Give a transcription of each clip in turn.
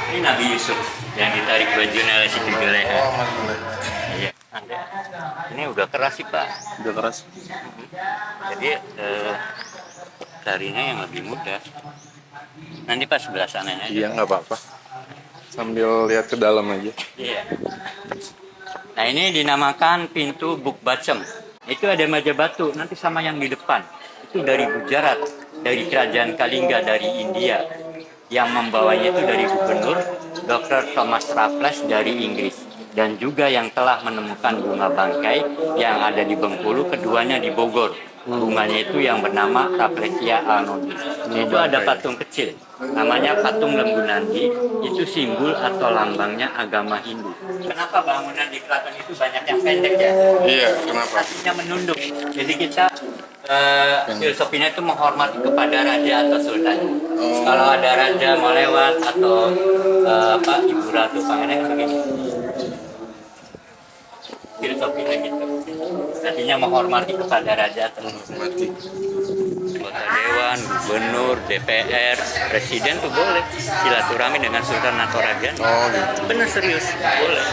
Ini Nabi Yusuf yang ditarik bajunya oleh si Juleha. Oh, Mas boleh. Iya, ada. Ini udah keras sih Pak. Udah keras. Jadi tarinya yang lebih mudah. Nanti pas sebelah sananya aja. Iya, nggak apa-apa. Sambil lihat ke dalam aja. Iya. Nah ini dinamakan pintu Bukbacem. Itu ada meja batu. Nanti sama yang di depan. Itu dari Gujarat, dari kerajaan Kalingga dari India. Yang membawanya itu dari gubernur Dr. Thomas Raffles dari Inggris. Dan juga yang telah menemukan bunga bangkai yang ada di Bengkulu, keduanya di Bogor. Bunganya itu yang bernama Rafflesia alnodis. Itu ada patung kecil, namanya patung Lembu Nandi. Itu simbol atau lambangnya agama Hindu. Kenapa bangunan di keraton itu banyak yang pendek ya? Iya, kenapa? Artinya menunduk. Jadi kita filosofinya itu menghormati kepada raja atau sultan. Kalau ada raja mau lewat atau ibu ratu pangeran begini. Filosofinya gitu. Artinya menghormati kepada raja atau Menghormati. anggota dewan, gubernur, DPR, presiden tuh boleh silaturahmi dengan sultan atau raja. Oh, gitu. Bener serius, boleh.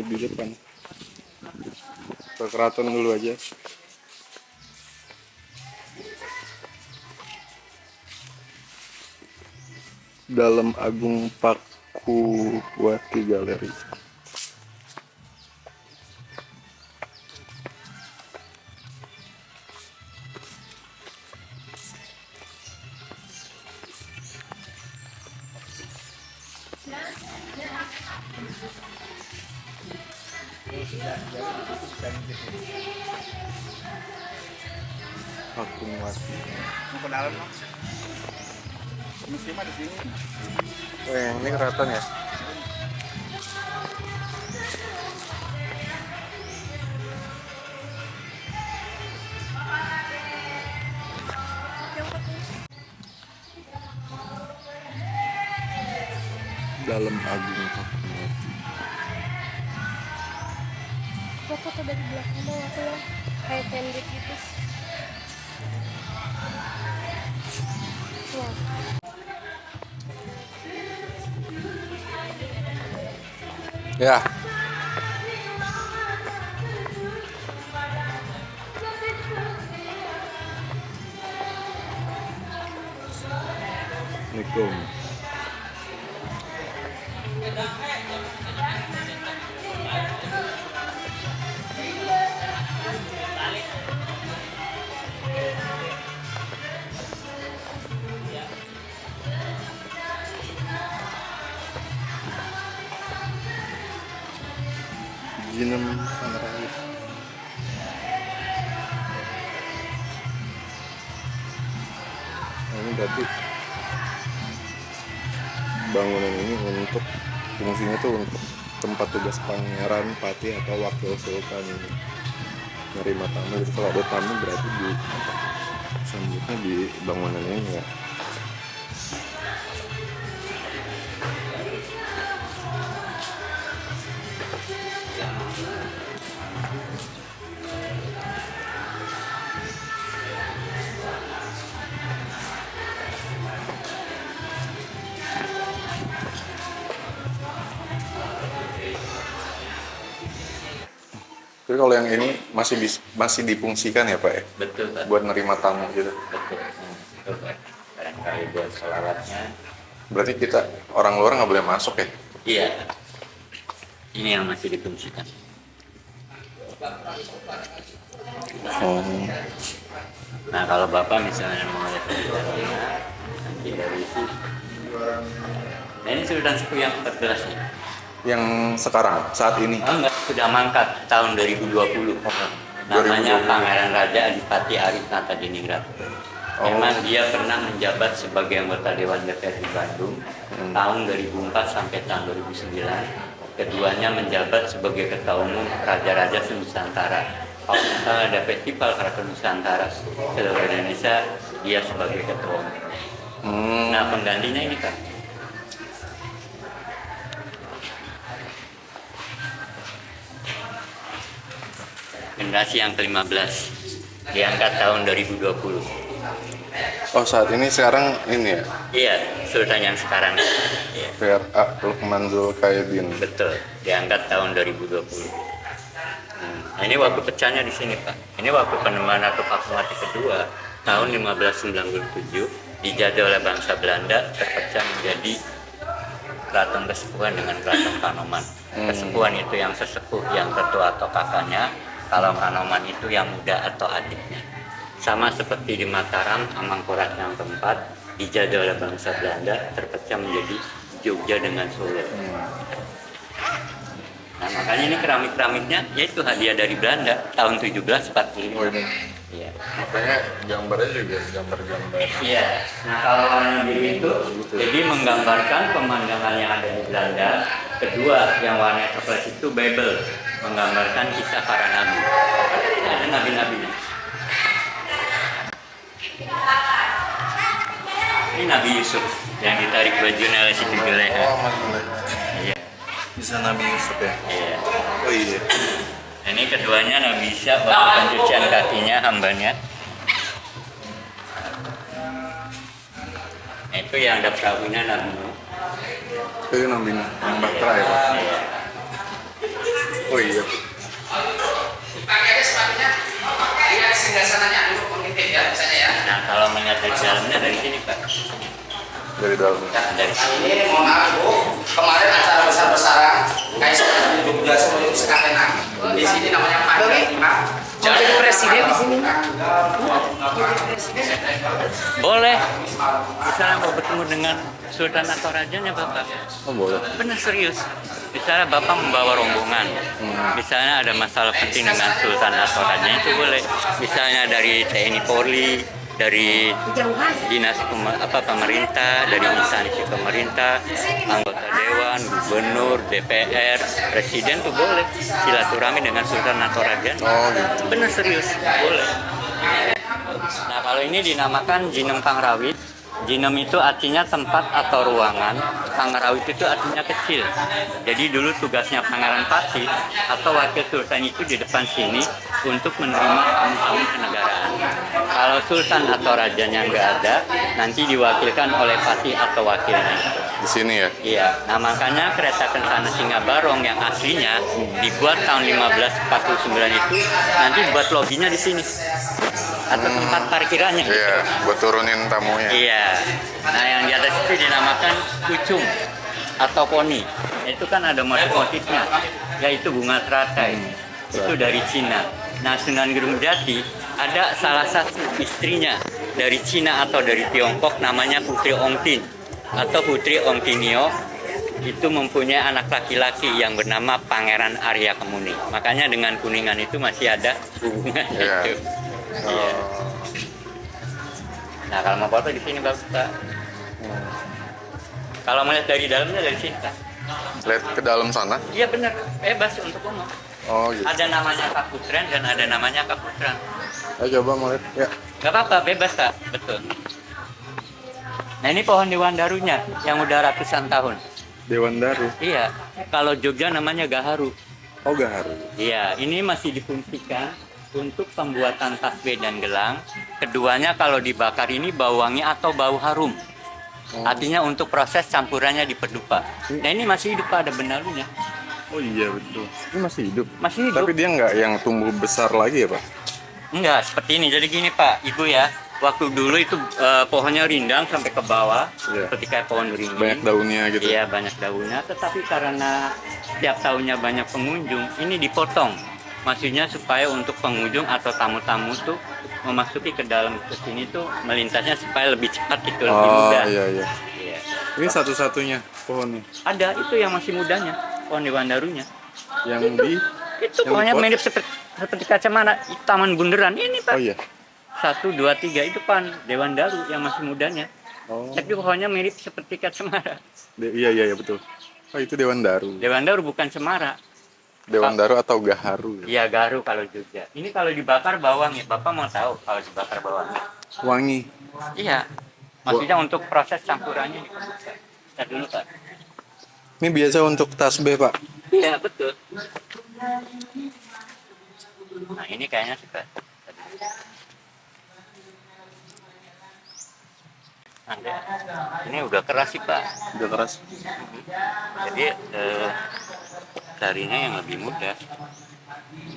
Di depan. Ke keraton dulu aja. Dalam Agung Pakuwati Galeri. Pakuwati. Mau ke dalam dong. Mesti mah di sini. Yang ini keraton ya? Dalam Agung Pakuwati. Foto dari belakang bawah tuh ya, kayak candid gitu. Wow. Ya. Assalamualaikum. Jinem Pangeraih. Nah, ini berarti bangunan ini untuk fungsinya tuh untuk tempat tugas pangeran, pati atau wakil sultan ini menerima tamu. Jadi kalau ada tamu berarti di sambutnya di bangunan ini ya. Tapi kalau yang ini masih difungsikan ya Pak ya? Betul Pak. Buat nerima tamu gitu. Betul. Betul Pak. Barangkali buat selawatnya. Berarti kita orang luar nggak boleh masuk ya? Iya. Ini yang masih difungsikan. Oh. Nah kalau Bapak misalnya mau lihat sekitarnya, nanti dari sini. Nah ini Sultan Sepuh yang 14 nih. Yang sekarang, saat ini? Oh enggak, sudah mangkat tahun 2020. Namanya 2020. Pangeran Raja Adipati Arif Nata Diningrat. Memang dia pernah menjabat sebagai anggota Dewan DPR di Bandung tahun 2004 sampai tahun 2009. Keduanya menjabat sebagai Ketua Umum Raja-Raja Nusantara. Kalau misalnya ada festival Keraton Nusantara seluruh Indonesia, dia sebagai Ketua Umum. Nah penggantinya ini kan generasi yang ke-15, diangkat tahun 2020. Oh, saat ini sekarang ini ya, Iya, sultan yang sekarang. Iya, PRA Lukman Zulkaitin. betul, diangkat tahun 2020. Nah, ini waktu pecahnya di sini, Pak. Ini waktu penemuan atau Pakuwati kedua tahun 1597 dijajah oleh bangsa Belanda, terpecah menjadi keraton kesepuhan dengan keraton Kanoman. Kesepuhan itu yang sesepuh, yang tertua atau kakaknya. Kalau Kanoman itu yang muda atau adiknya. Sama seperti di Mataram, Amangkurat yang keempat dijajah oleh bangsa Belanda, terpecah menjadi Jogja dengan Solo. Nah, makanya ini keramik-keramiknya yaitu hadiah dari Belanda tahun 1745. Oh, ini. Iya. Makanya gambarnya juga gambar-gambar. Iya. Nah, kalau warna biru itu jadi menggambarkan pemandangan yang ada di Belanda. Kedua, yang warna coklat itu Bible, menggambarkan kisah para nabi. Nah, ada nabi-nabinya. Ini Nabi Yusuf yang ditarik bajunya oleh Siti Juleha. Oh, Mas. Iya. Bisa Nabi Yusuf ya? Iya. Oh iya. Ini keduanya Nabi Isa waktu pencucian kakinya hambanya. Itu yang ada perahunya Nabi Nuh. Itu Nabi Nuh, yang Bahtera ya Pak? Iya. Oh iya. Pakai aja sepatunya. Iya, singgah sananya dulu mengintip ya, misalnya ya. Nah, kalau melihat dari dalamnya dari sini, Pak. Dari dalam. Dari sini. Ini mohon maaf Bu, kemarin acara besar-besaran Kaisar Jogja Solo Sekatenan. Di sini namanya Panjang. Jadi presiden di sini. Boleh. Misalnya mau bertemu dengan sultan atau rajanya, Bapak. Oh boleh. Benar serius. Misalnya Bapak membawa rombongan. Misalnya ada masalah penting dengan sultan atau rajanya itu boleh. Misalnya dari TNI Polri, dari dinas pemerintah, dari instansi pemerintah, anggota dewan, gubernur, DPR, presiden tuh boleh silaturahmi dengan sultan atau raja. Oh gitu. Bener serius, boleh. Nah, kalau ini dinamakan Jinem Pangrawit. Jinem itu artinya tempat atau ruangan, Pangrawit itu artinya kecil. Jadi dulu tugasnya Pangeran Patih atau wakil sultan itu di depan sini untuk menerima tamu-tamu kenegaraan. Kalau sultan atau rajanya nggak ada, nanti diwakilkan oleh patih atau wakilnya. Di sini ya? Iya, nah makanya kereta kencana Singa Barong yang aslinya dibuat tahun 1549 itu nanti buat lobinya di sini atau tempat parkirannya. Iya, buat turunin tamunya. Iya. Nah, yang di atas itu dinamakan kucung atau poni. Itu kan ada motif-motifnya, yaitu bunga teratai. Itu dari Cina. Nah, Sunan Gunung Jati ada salah satu istrinya dari Cina atau dari Tiongkok namanya Putri Ongtin atau Putri Ongtinio. Itu mempunyai anak laki-laki yang bernama Pangeran Arya Kemuni. Makanya dengan Kuningan itu masih ada hubungannya. Iya. Itu. Iya. Nah, kalau mau foto di sini bagus, Pak. Kalau melihat dari dalamnya dari sini, Pak. Lihat ke dalam sana? Iya benar, bebas untuk umum. Oh gitu. Ada namanya Kaputren dan ada namanya Kaputren. Ayo coba mau lihat. Ya. Gak apa-apa, bebas, Pak. Betul. Nah, ini pohon Dewan Darunya yang udah ratusan tahun. Dewan Daru. Iya, kalau Jogja namanya Gaharu. Oh Gaharu. Iya, ini masih difungsikan untuk pembuatan tasbih dan gelang. Keduanya kalau dibakar ini bau wangi atau bau harum. Artinya untuk proses campurannya di pedupa. Nah, ini masih hidup, Pak, ada benalunya. Oh iya betul. Ini masih hidup. Masih hidup. Tapi dia nggak yang tumbuh besar lagi ya Pak? Enggak, seperti ini. Jadi gini, Pak, Ibu ya. Waktu dulu itu pohonnya rindang sampai ke bawah, Iya. seperti kayak pohon beringin. Banyak daunnya gitu. Iya, banyak daunnya. Tetapi karena setiap tahunnya banyak pengunjung, ini dipotong. Maksudnya supaya untuk pengunjung atau tamu-tamu tuh memasuki ke dalam ke sini tuh melintasnya supaya lebih cepat itu lebih Oh mudah. iya iya. Iya. Ini satu-satunya pohonnya Ada itu yang masih mudanya, pohon Dewan Darunya. yang di. Itu Yang pohonnya dipot? mirip seperti kacamata Taman Bundaran ini, Pak. Oh iya. 1, 2, 3 itu pan Dewan Daru yang masih mudanya. Oh. Tapi pohonnya mirip seperti kacamata. Iya iya iya betul. Oh itu Dewan Daru. Dewan Daru bukan cemara. Dewan Daru atau Gaharu. Iya, Garu kalau Jogja. Ini kalau dibakar bawang ya. Bapak mau tahu kalau dibakar bawang? Wangi. Iya. Maksudnya untuk proses campurannya dibuka. Kita dulu, Pak. Ini biasa untuk tasbih Pak. Iya, betul. Nah ini kayaknya sih Pak. Nanti, ini udah keras sih Pak. Udah keras. Jadi carinya yang lebih mudah.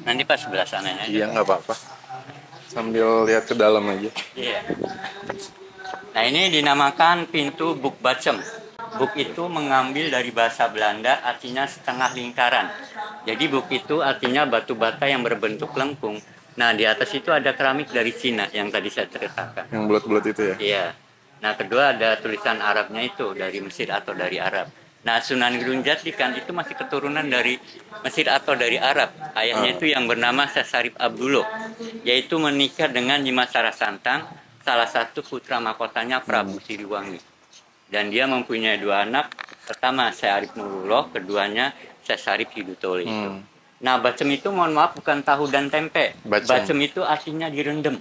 Nanti pas sebelah sananya aja. Iya nggak apa-apa. Sambil lihat ke dalam aja. Iya. Nah ini dinamakan pintu Bukbacem. Buk itu mengambil dari bahasa Belanda artinya setengah lingkaran. Jadi buk itu artinya batu bata yang berbentuk lengkung. Nah di atas itu ada keramik dari Cina yang tadi saya ceritakan. Yang bulat-bulat itu ya. Iya. Nah kedua ada tulisan Arabnya itu dari Mesir atau dari Arab. Nah Sunan Gunung Jati kan itu masih keturunan dari Mesir atau dari Arab. Ayahnya itu yang bernama Syekh Sarip Abdullah, yaitu menikah dengan Nyimas Sarasantang, salah satu putra mahkotanya Prabu Siliwangi. Dan dia mempunyai dua anak, pertama Syekh Arif Nurullah, keduanya Syekh Sarip Hidutoli. Nah bacem itu mohon maaf bukan tahu dan tempe. Bacem itu artinya direndam.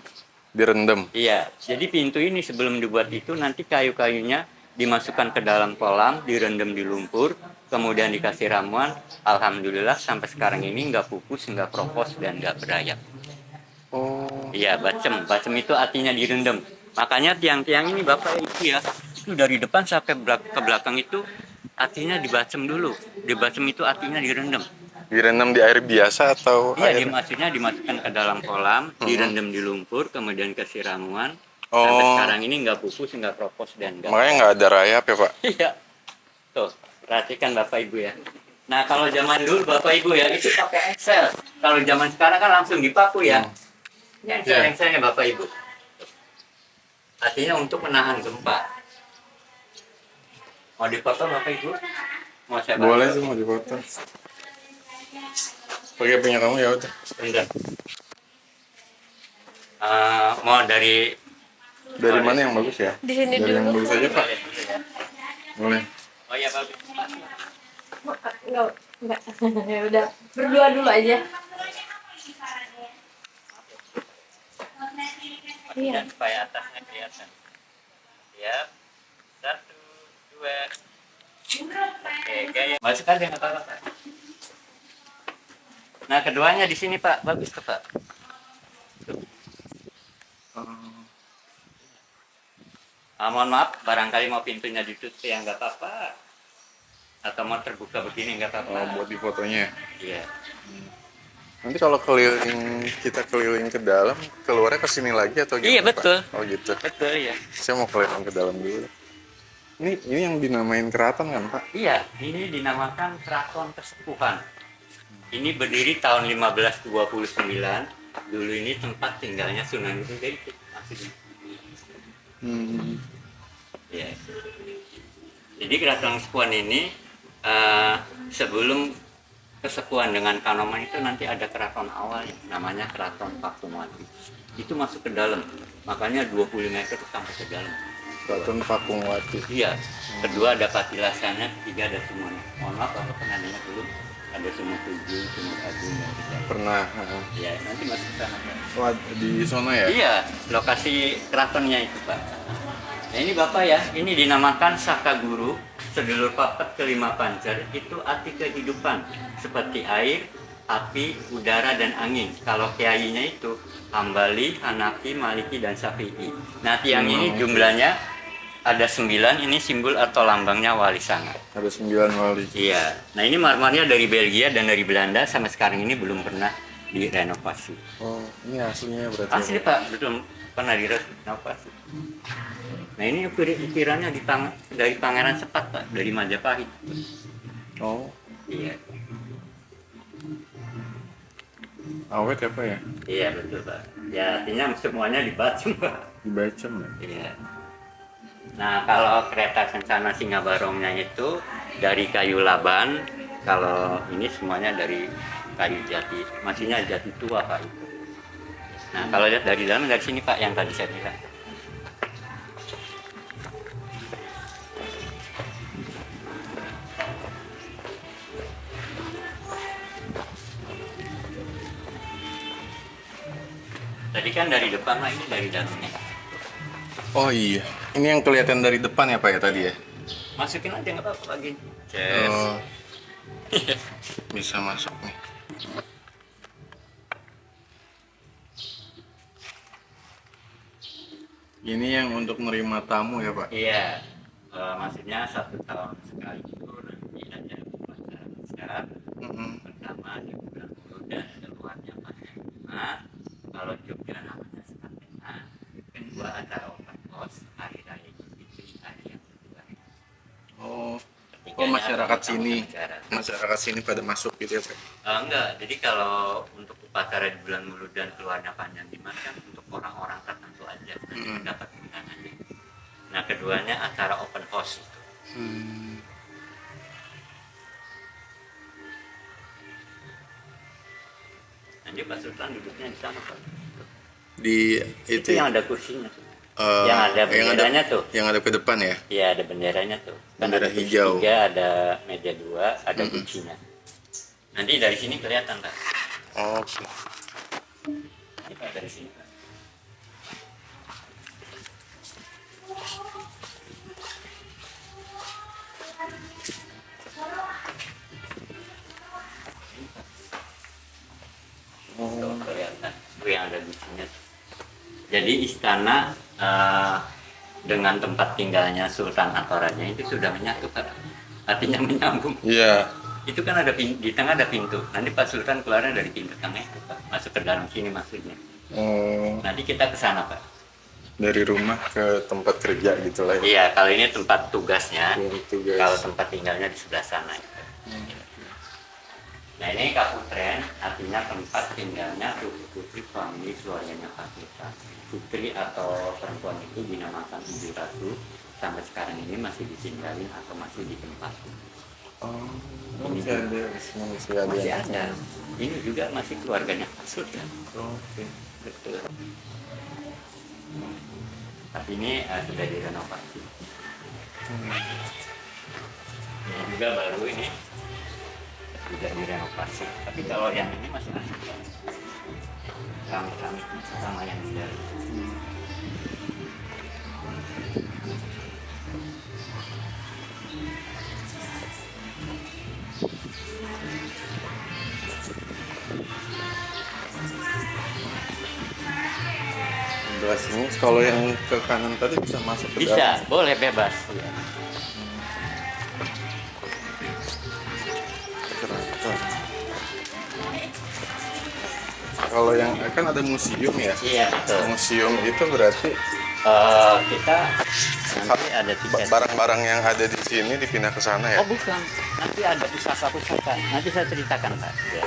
Direndam. Iya, jadi pintu ini sebelum dibuat itu nanti kayu-kayunya dimasukkan ke dalam kolam, direndam di lumpur, kemudian dikasih ramuan. Alhamdulillah sampai sekarang ini nggak pupus, nggak kropos, dan nggak berayap. Oh. Iya, bacem. Bacem itu artinya direndam. Makanya tiang-tiang ini Bapak itu ya, itu dari depan sampai ke belakang itu artinya dibacem dulu. Dibacem itu artinya direndam. Direndam di air biasa atau Iya, air? maksudnya dimasukkan ke dalam kolam, direndam di lumpur, kemudian kasih ramuan. Sampai sekarang ini nggak pupus, nggak kropos, dan nggak. Makanya nggak ada rayap ya Pak? Iya. Tuh, perhatikan Bapak Ibu ya. Nah, kalau zaman dulu Bapak Ibu ya, itu pakai engsel. Kalau zaman sekarang kan langsung dipaku ya. Ini engsel-engselnya Bapak Ibu. Artinya untuk menahan gempa. Mau dipoto Bapak Ibu? Mau saya bantu? Boleh sih mau dipoto. Pakai punya kamu ya udah. Bentar. Mau dari Dari mana yang bagus ya? Di sini Dari yang dulu. bagus aja Pak. Boleh. Oh iya bagus. Enggak. Ya udah, berdua dulu aja. Iya. Supaya atasnya kelihatan. Siap. 1, 2. Oke, gaya. Masuk aja nggak apa-apa Pak. Nah keduanya di sini Pak, bagus tuh Pak. Mohon maaf, barangkali mau pintunya ditutup ya nggak apa-apa. Atau mau terbuka begini nggak apa-apa. Oh, buat di fotonya. Iya. Nanti kalau kita keliling ke dalam, keluarnya ke sini lagi atau gimana? Iya, betul. Pak? Oh gitu. Betul ya. Saya mau keliling ke dalam dulu. Ini yang dinamain keraton kan Pak? Iya, ini dinamakan Keraton Kesepuhan. Ini berdiri tahun 1529. Dulu ini tempat tinggalnya Sunan Gunung Jati. Ya. Jadi Keraton Kesepuhan ini sebelum Kesepuhan dengan Kanoman itu nanti ada keraton awalnya, namanya Keraton Pakumwati. Itu masuk ke dalam, makanya 25 meter sampai ke dalam. Keraton Pakumwati. Iya. Kedua ada Patilasannya, ketiga ada Sumur. Mohon maaf, Bapak pernah dengar dulu ada Sumur Tujuh, Sumur Agung, dan tiga. Pernah. Ya, nanti masuk ke sana. Pak. Wah, di sana ya? Iya, lokasi keratonnya itu Pak. Nah ini Bapak ya, ini dinamakan Saka Guru, sedulur papat kelima pancer, itu arti kehidupan seperti air, api, udara, dan angin. Kalau kiainya itu Hambali, Hanafi, Maliki, dan Syafi'i. Nah tiang ini jumlahnya ada 9, ini simbol atau lambangnya Wali Sanga. Ada 9 wali. Iya, nah ini marmernya dari Belgia dan dari Belanda, sampai sekarang ini belum pernah direnovasi. Oh, ini aslinya berarti. Asli Pak, belum pernah direnovasi. Nah ini ukirannya dari Pangeran Sepat Pak, dari Majapahit. Oh, Iya, awet ya Pak ya? iya betul Pak. Ya artinya semuanya dibacem Pak. Dibaca ya? Iya. Nah kalau kereta kencana Singabarongnya itu dari kayu laban, kalau ini semuanya dari kayu jati, maksudnya jati tua Pak itu. Nah kalau lihat dari dalam dari sini Pak yang tadi saya bilang. Tadi kan dari depan lah, ini dari dalamnya. Oh iya, ini yang kelihatan dari depan ya Pak ya tadi ya? Masukin aja nggak apa-apa lagi. Yes. Oh, bisa masuk nih. Ini yang untuk menerima tamu ya Pak? Iya, maksudnya 1 tahun sekali itu nanti ada upacara besar. Mm-mm. Pertama di bulan Hulu dan keluarnya panjang lima. Kalau Jogja namanya Sekatena. Kedua acara open house hari raya Idul Fitri hari yang kedua. Oh, Ketiganya masyarakat tamu-tamu sini, negara. masyarakat sini pada masuk gitu ya Pak? Enggak, jadi kalau untuk upacara di bulan Hulu dan keluarnya panjang lima kan untuk orang-orang tertentu aja nanti mendapat undangannya. Nah keduanya acara open house itu. Nanti Pak Sultan duduknya di sana Pak. Di Itu yang ada kursinya tuh. eh, Yang ada benderanya tuh. yang ada ke depan ya? Iya ada benderanya tuh. Kan Bendera ada kursi hijau. 3, ada meja 2, ada kursinya. Nanti dari sini kelihatan Pak. Oke. Ini Pak dari sini Pak. Tuh, kelihatan. Itu yang ada kursinya. Jadi istana dengan tempat tinggalnya sultan atau raja itu sudah menyatu Pak. Artinya menyambung. Iya. Itu kan ada di tengah ada pintu. Nanti Pak Sultan keluarnya dari pintu tengah itu Pak. Masuk ke dalam sini maksudnya. Oh, Nanti kita ke sana Pak. dari rumah ke tempat kerja gitu lah ya. Iya, kalau ini tempat tugasnya. Tempat tugas. Kalau tempat tinggalnya di sebelah sana. Nah ini Kaputren, artinya tempat tinggalnya putri-putri famili keluarganya Pak Sultan. Putri atau perempuan itu dinamakan Ibu Ratu. Sampai sekarang ini masih ditinggalin atau masih ditempatin. Oh, masih ada, masih ada. Masih ada. Ini juga masih keluarganya Pak Sultan. Oke. Betul. Tapi ini sudah direnovasi. Ini juga baru ini sudah direnovasi. Tapi kalau yang ini masih asli. Keramik sama yang di dalam. Sebelah sini, kalau yang ke kanan tadi bisa masuk ke Bisa, dalam. boleh bebas. Keren. Kalau yang kan ada museum ya. Iya betul. Museum itu berarti Kita nanti ada tiket. barang-barang yang ada di sini dipindah ke sana ya. Oh bukan, nanti ada pusaka-pusaka. Nanti saya ceritakan Pak. Ya.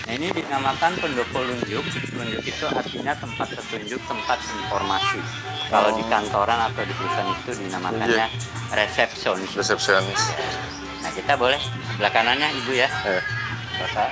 Nah ini dinamakan pendopo lunjuk. Lunjuk itu artinya tempat petunjuk, tempat informasi. Kalau di kantoran atau di perusahaan itu dinamakannya resepsionis. Resepsionis. Nah kita boleh sebelah kanannya Ibu ya. Bapak.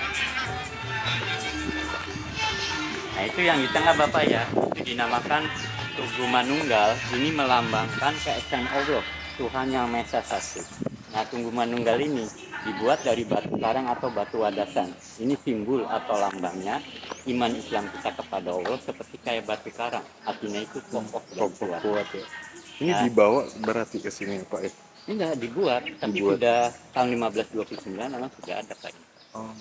Nah itu yang di tengah Bapak ya. Itu dinamakan Tugu Manunggal. Ini melambangkan keesaan Allah, Tuhan yang Maha Satu. Nah Tugu Manunggal ini dibuat dari batu karang atau batu wadasan. Ini simbol atau lambangnya iman Islam kita kepada Allah seperti kayak batu karang. Artinya itu kokoh dan kuat. Ya. Ini Nah. dibawa berarti ke sini Pak ya. Ini enggak dibuat, tapi Dibuat. sudah tahun 1529 memang sudah ada Pak. Oh.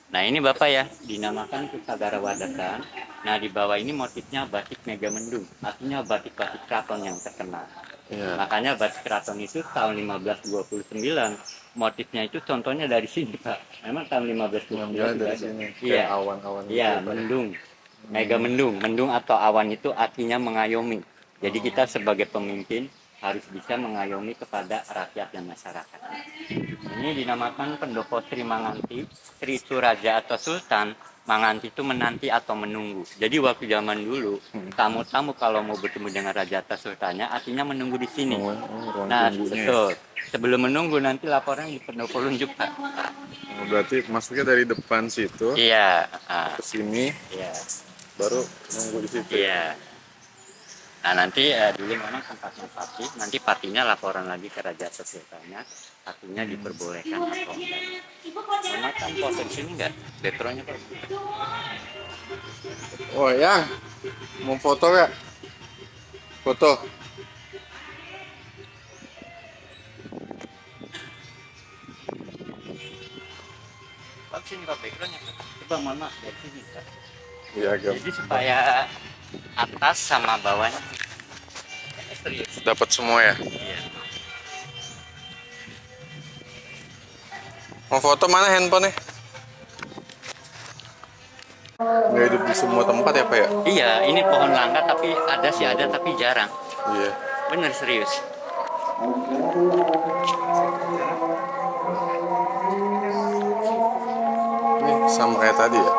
Nah ini Bapak ya, dinamakan Pusagara Wadasan. Nah di bawah ini motifnya batik Megamendung, artinya batik-batik keraton yang terkenal. Iya. Makanya batik keraton itu tahun 1529, motifnya itu contohnya dari sini Pak. Memang tahun 1529 Ya, sudah dari ada. sini. Iya, Kayak awan-awan gitu iya ya, Pak ya. mendung, Megamendung. Mendung atau awan itu artinya mengayomi. Jadi kita sebagai pemimpin harus bisa mengayomi kepada rakyat dan masyarakat. Ini dinamakan pendopo Sri Manganti. Sri itu raja atau sultan, Manganti itu menanti atau menunggu. Jadi waktu zaman dulu, tamu-tamu kalau mau bertemu dengan raja atau sultannya, artinya menunggu di sini. ruang Nah, tunggunya. betul. Sebelum menunggu nanti laporan di pendopo lunjuk Pak. Oh, berarti masuknya dari depan situ Iya, ke sini, iya, baru nunggu di situ. iya. Nah nanti dulu memang tempatnya pati, nanti patinya laporan lagi ke raja atau sultannya, artinya diperbolehkan atau enggak. Memang kan foto di sini enggak? Backgroundnya Pak. Oh yang mau foto ya? Foto. Pak sini Pak backgroundnya Pak. Coba mohon maaf dari sini Pak. piagam. Jadi supaya atas sama bawahnya serius. Dapat semua ya. Iya. Mau foto mana handphonenya? Nggak hidup di semua tempat ya Pak ya? Iya, ini pohon langka tapi ada tapi jarang. Iya. Bener serius. Ini sama kayak tadi ya?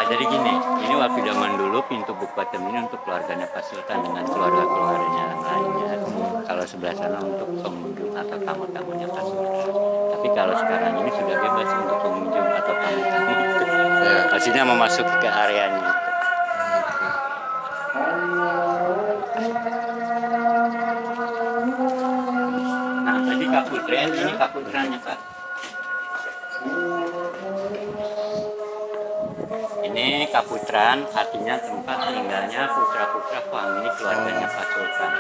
Jadi gini, ini waktu zaman dulu pintu Buk Batem ini untuk keluarganya Pak Sultan dengan keluarga-keluarganya yang lainnya. Kalau sebelah sana untuk pengunjung atau tamu-tamunya Pak Sultan. Tapi kalau sekarang ini sudah bebas untuk pengunjung atau tamu-tamu. Iya. Maksudnya memasuki ke areanya. Nah, tadi kaputren, ini kaputrannya Pak. Ini kaputran, artinya tempat tinggalnya putra-putra Huang, ini keluarganya Pak Sultan.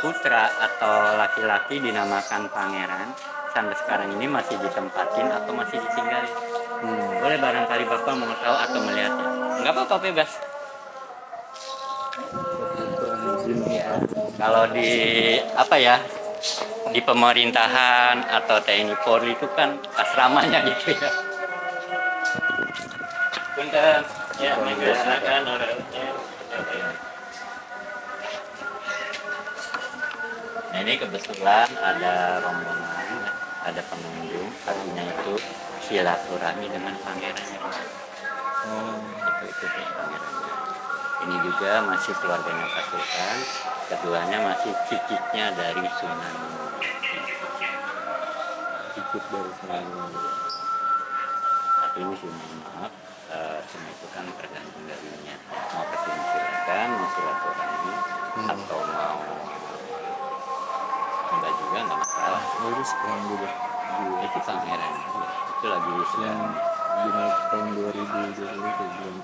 Putra atau laki-laki dinamakan pangeran, sampai sekarang ini masih ditempatin atau masih ditinggalin. Boleh barangkali Bapak mau tahu atau melihatnya. Enggak apa-apa, bebas. Kalau di apa ya, di pemerintahan atau TNI Polri itu kan asramanya gitu ya. Punten, ya, monggo silakan orangnya. Nah, ini kebetulan ada rombongan, ada pengunjung, artinya itu silaturahmi dengan pangerannya. Itu pangerannya. Ini juga masih keluarganya Pak Sultan, keduanya masih cicitnya dari Sunan. Ikut dari Sunan. Tapi ini sih mohon maaf, semua itu kan tergantung dari niat. Mau kesini silakan, mau silaturahmi atau mau enggak juga nggak masalah. Lurus yang juga. Itu pangeran, itu lagi Yang sedang. di tahun 2020 itu belum.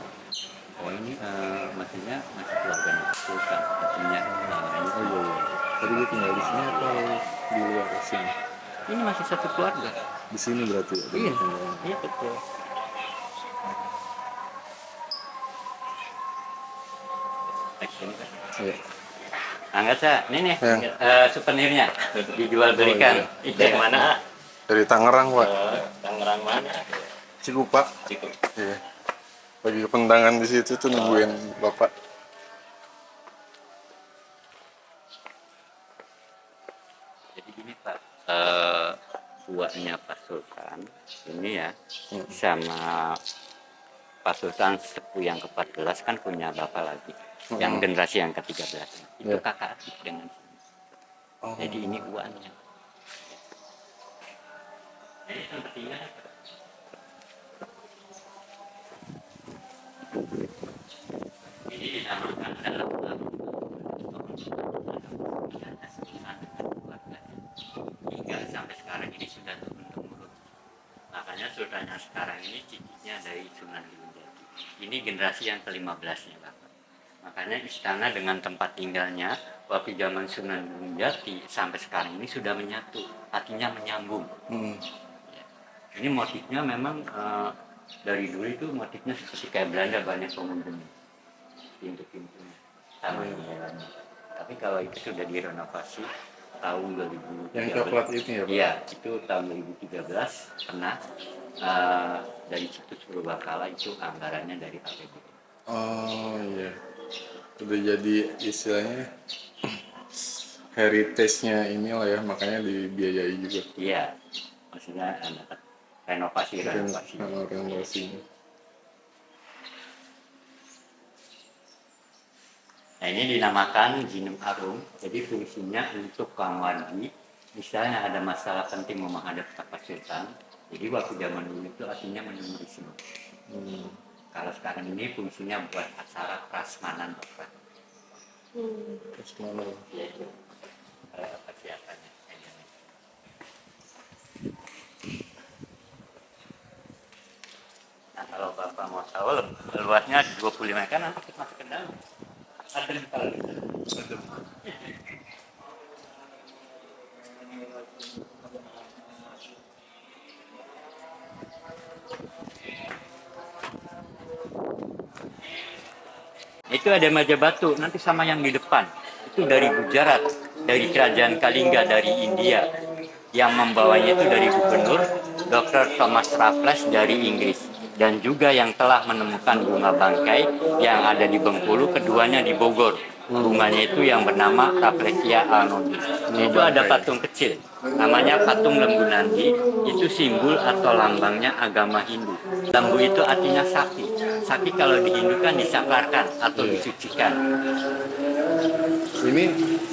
Oh ini maksudnya masih keluarganya Pak Sultan, artinya ini, Oh iya iya. Tadi dia tinggal di sini atau di luar sini? ini masih satu keluarga. Di sini berarti ya? Iya, iya betul. Action, Pak. Iya. Angkat saya, ini nih Ya. souvenirnya dijual belikan. Oh, Dari mana? Dari Tangerang Pak. Tangerang mana? Cikupa. Cukup. Iya. Lagi kependangan di situ tuh nungguin Bapak. Jadi gini Pak, buahnya Pak Sultan ini ya, sama Pak Sultan sepuh yang ke-14 kan punya bapak lagi, yang generasi yang ke-13 itu Ya. kakak adik dengan sini. Jadi ini uangnya. Jadi sepertinya ini dinamakan dalam hingga sampai sekarang ini sudah turun-temurun. Makanya sultannya sekarang ini cicitnya dari Sunan Gunung Jati. Ini generasi yang ke-15-nya Bapak. Makanya istana dengan tempat tinggalnya waktu zaman Sunan Gunung Jati sampai sekarang ini sudah menyatu, artinya menyambung. Ya. Ini motifnya memang dari dulu itu motifnya seperti kayak Belanda, banyak pengunjung pintu-pintunya sama jalannya. Tapi kalau itu sudah direnovasi tahun 2013. Yang coklat itu ya Pak? Iya, itu tahun 2013 pernah dari situs Purbakala itu anggarannya dari APBD. Oh iya. Udah jadi istilahnya heritage-nya inilah ya, makanya dibiayai juga. Iya, maksudnya ada renovasi. Renovasi. Nah ini dinamakan Jinem Arum, jadi fungsinya untuk Kangwadi. Misalnya ada masalah penting mau menghadap Pak Sultan, jadi waktu zaman dulu itu artinya menulisnya. Kalau sekarang ini fungsinya buat acara prasmanan Bapak. Prasmanan. Ya itu persiapannya. Nah kalau Bapak mau tahu luasnya 25 kan nanti kita masuk ke dalam. Adem kalau adem. Itu ada Majapahit, nanti sama yang di depan. Itu dari Gujarat, dari kerajaan Kalingga, dari India. Yang membawanya itu dari Gubernur Dr. Thomas Raffles dari Inggris. Dan juga yang telah menemukan bunga bangkai yang ada di Bengkulu, keduanya di Bogor. Bunganya itu yang bernama Rafflesia alnodi. Itu ada patung kecil, namanya patung Lembu Nandi. Itu simbol atau lambangnya agama Hindu. Lembu itu artinya sakti. Sakti kalau dihindukan disaklarkan atau disucikan. Ini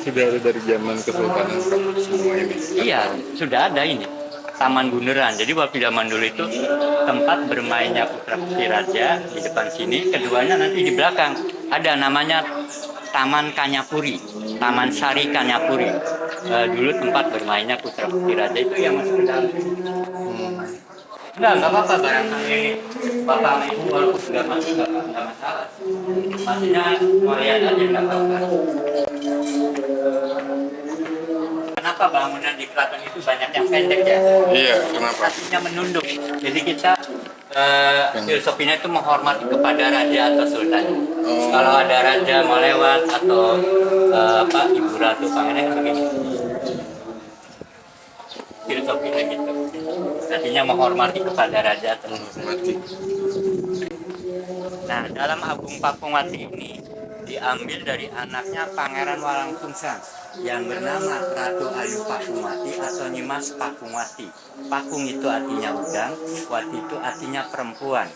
sudah ada dari zaman Kesultanan semua ini. Iya, sudah ada ini. Taman Bundaran. Jadi waktu zaman dulu itu tempat bermainnya putra putri raja di depan sini. Keduanya nanti di belakang ada namanya Taman Kanyapuri, Taman Sari Kanyapuri. Dulu tempat bermainnya putra putri raja itu yang masuk ke dalam. Enggak apa-apa barangkali bapak ibu walaupun sudah masuk nggak masalah. Maksudnya mau lihat aja nggak apa-apa. Kenapa bangunan di keraton itu banyak yang pendek ya? Iya, kenapa? Artinya menunduk. Jadi kita filosofinya itu menghormati kepada raja atau sultan. Kalau ada raja mau lewat atau ibu ratu pangeran begini. Filosofinya gitu. Artinya menghormati kepada raja atau sultan. Nah, dalam Agung Pakungwati ini diambil dari anaknya Pangeran Walangsungsang yang bernama Ratu Ayu Pakungwati atau Nyimas Pakungwati. Pakung itu artinya udang, wati itu artinya perempuan.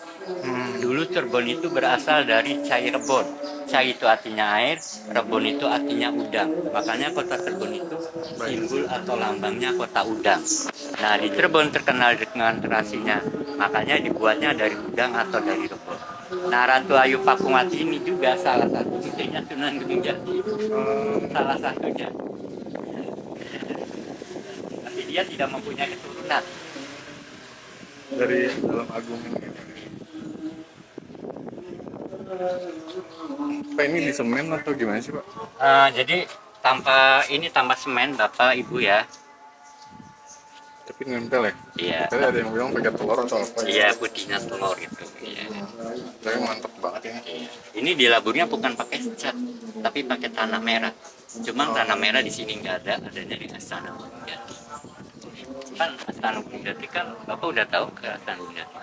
Dulu Cirebon itu berasal dari Cai Rebon. Cai itu artinya air, Rebon itu artinya udang. Makanya kota Cirebon itu simbol atau lambangnya kota udang. Nah, di Cirebon terkenal dengan terasinya. Makanya dibuatnya dari udang atau dari rebon. Nah, Ratu Ayu Pakungwati ini juga salah satu istrinya Sunan Gunung Jati. Salah satunya. Tapi dia tidak mempunyai keturunan. Dari dalam agung ini. Pak, ini di semen atau gimana sih, Pak? Jadi tanpa semen Bapak Ibu ya. Tapi nempel ya? Iya. Tadi ada yang bilang pakai telur atau apa? Iya, putihnya telur gitu. Iya. Tapi mantep banget ini. Iya. Ini dilaburnya bukan pakai cat, tapi pakai tanah merah. Cuma tanah merah di sini nggak ada, adanya di Astana Gunung Jati. Kan Astana Gunung Jati kan Bapak udah tahu ke Astana Gunung Jati.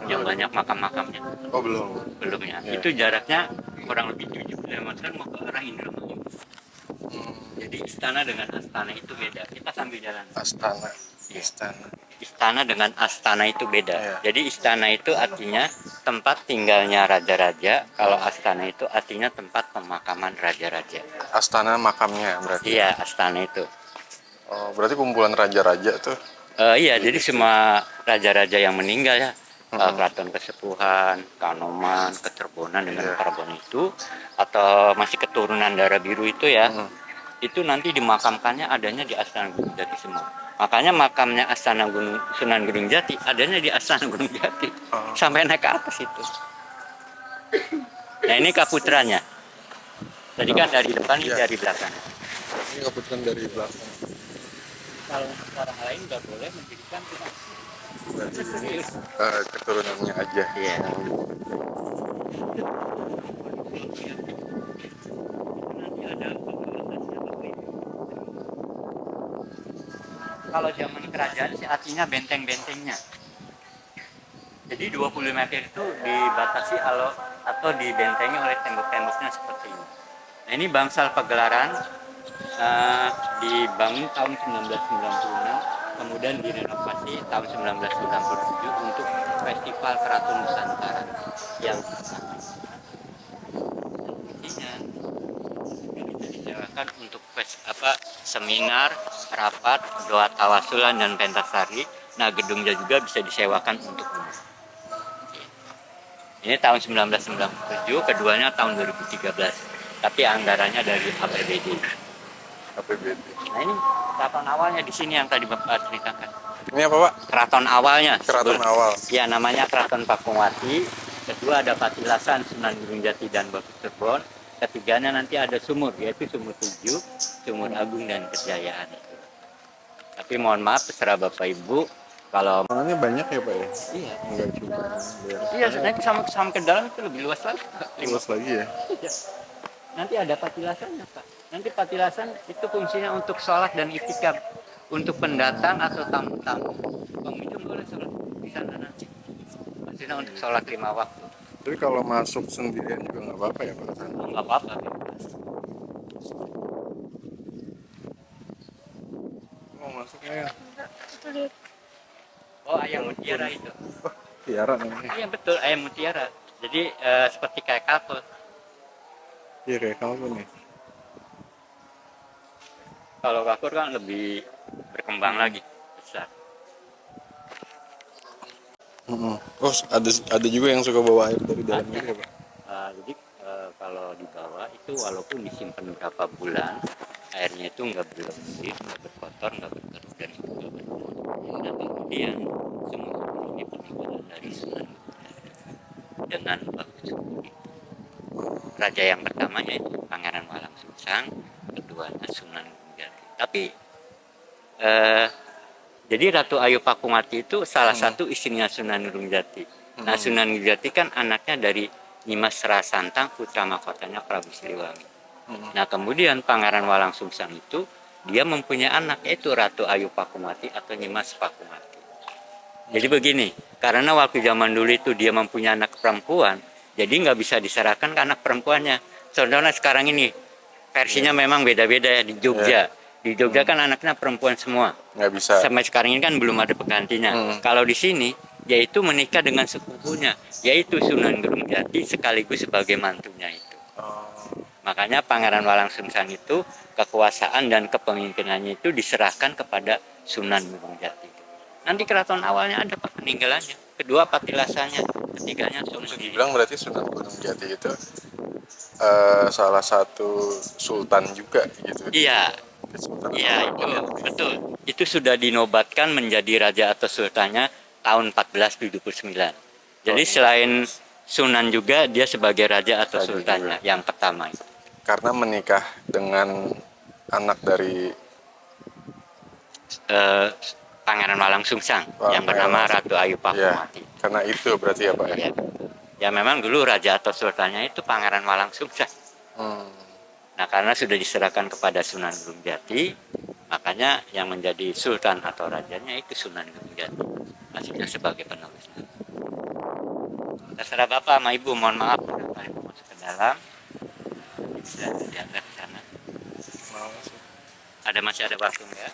Yang banyak makam-makamnya. Oh, belum. Belumnya. Iya. Itu jaraknya kurang lebih 7 km mau ke arah Indramayu. Jadi istana dengan astana itu beda. Kita sambil jalan. Astana. Istana. Istana dengan astana itu beda. Iya. Jadi istana itu artinya tempat tinggalnya raja-raja. Kalau astana itu artinya tempat pemakaman raja-raja. Astana makamnya berarti. Iya, astana itu. Oh, berarti kumpulan raja-raja tuh. Iya, jadi semua raja-raja yang meninggal ya. Keraton Kesepuhan, Kanoman, Kecerbonan dengan Karbon itu, atau masih keturunan darah biru itu ya. Itu nanti dimakamkannya adanya di Astana Gunung Jati semua. Makanya makamnya Astana Gunung Sunan Gunung Jati adanya di Astana Gunung Jati. Sampai naik ke atas itu. Nah, ini kaputranya. Tadi kan dari depan, ini dari belakang. Ini kebetulan dari belakang. Kalau orang lain nggak boleh mendirikan cuma serius. Keturunannya aja. Iya. Kalau zaman kerajaan sih artinya benteng-bentengnya. Jadi 20 meter itu dibatasi atau dibentengi oleh tembok-temboknya seperti ini. Nah, ini bangsal pagelaran dibangun tahun 1996, kemudian direnovasi tahun 1997 untuk Festival Keraton Nusantara yang isinya bisa disewakan untuk seminar, rapat, doa tawasulan dan pentasari. Nah, gedungnya juga bisa disewakan untuk umum. Ini tahun 1997, keduanya tahun 2013. Tapi anggarannya dari APBD. APBD. Nah, ini keraton awalnya di sini yang tadi Bapak ceritakan. Ini apa, Pak? Keraton awalnya. Keraton awal. Ya, namanya Keraton Pakungwati. Kedua ada Patilasan, Sunan Gunung Jati dan Batu Cirebon. Ketiganya nanti ada sumur, yaitu Sumur 7, Sumur Agung dan Kejayaan. Tapi mohon maaf, terserah Bapak Ibu, Kalau Tanahnya banyak ya Pak ya? iya, Enggak cuma daerah iya sebenarnya sama ke dalam itu lebih luas lagi. luas lagi ya? Iya. Nanti ada patilasannya Pak. Nanti patilasan itu fungsinya untuk sholat dan itikaf. Untuk pendatang atau tamu-tamu pengunjung boleh sholat di sana nanti. Maksudnya untuk sholat 5 waktu. Tapi kalau masuk sendirian juga nggak apa-apa ya Pak? Nggak apa-apa. Bebas. Mau masuknya ya? Enggak, itu lihat. Oh ayam mutiara itu. Tiara namanya. Iya betul ayam mutiara. Jadi seperti kayak kapal. Iya kayak kamu nih. Kalau kapur kan lebih berkembang lagi besar. Oh ada juga yang suka bawa air dari dalam gitu ya Pak? Jadi kalau di bawah itu walaupun disimpan beberapa bulan, airnya itu nggak berlebih, nggak berkotor, nggak berkerut dan nggak bermutu. Dan kemudian semua ini peninggalan dari Sunan dengan bagus. Raja yang pertamanya itu Pangeran Walang Sungsang, keduanya Sunan Gunung Jati. Tapi jadi Ratu Ayu Pakumati itu salah satu istrinya Sunan Gunung Jati. Nah Sunan Gunung Jati kan anaknya dari Nimas Rasantang, putra mahkotanya Prabu Siliwangi. Nah kemudian Pangeran Walang Sungsang itu dia mempunyai anak yaitu Ratu Ayu Pakumati atau Nimas Pakumati. Jadi begini, karena waktu zaman dulu itu dia mempunyai anak perempuan, jadi nggak bisa diserahkan ke anak perempuannya. Contohnya sekarang ini versinya memang beda-beda ya di Jogja. Di Jogja kan anaknya perempuan semua. Nggak bisa. Sampai sekarang ini kan belum ada penggantinya. Kalau di sini yaitu menikah dengan sepupunya, yaitu Sunan Gunung Jati sekaligus sebagai mantunya itu. Makanya Pangeran Walang Sungsang itu kekuasaan dan kepemimpinannya itu diserahkan kepada Sunan Gunung Jati. Nanti keraton awalnya ada Pak peninggalannya, kedua patilasannya, ketiganya Sunan. Bisa dibilang berarti Sunan Gunung Jati itu salah satu sultan juga gitu. Iya, Sultan iya itu betul. Itu sudah dinobatkan menjadi raja atau sultannya tahun 1479. Jadi selain Sunan juga dia sebagai raja atau Raja sultannya juga. yang pertama itu. Karena menikah dengan anak dari Pangeran Walang Sungsang yang Pangeran bernama Walang Ratu Ayu ya, Pakumati. karena itu berarti ya Pak ya. Ya, ya memang dulu raja atau sultannya itu Pangeran Walang Sungsang. Nah karena sudah diserahkan kepada Sunan Gunung Jati, makanya yang menjadi sultan atau rajanya itu Sunan Gunung Jati. Maksudnya sebagai penerus. Terserah Bapak sama Ibu, mohon maaf kalau Ibu masuk ke dalam. Bisa diantar ke sana. Masih ada waktu enggak?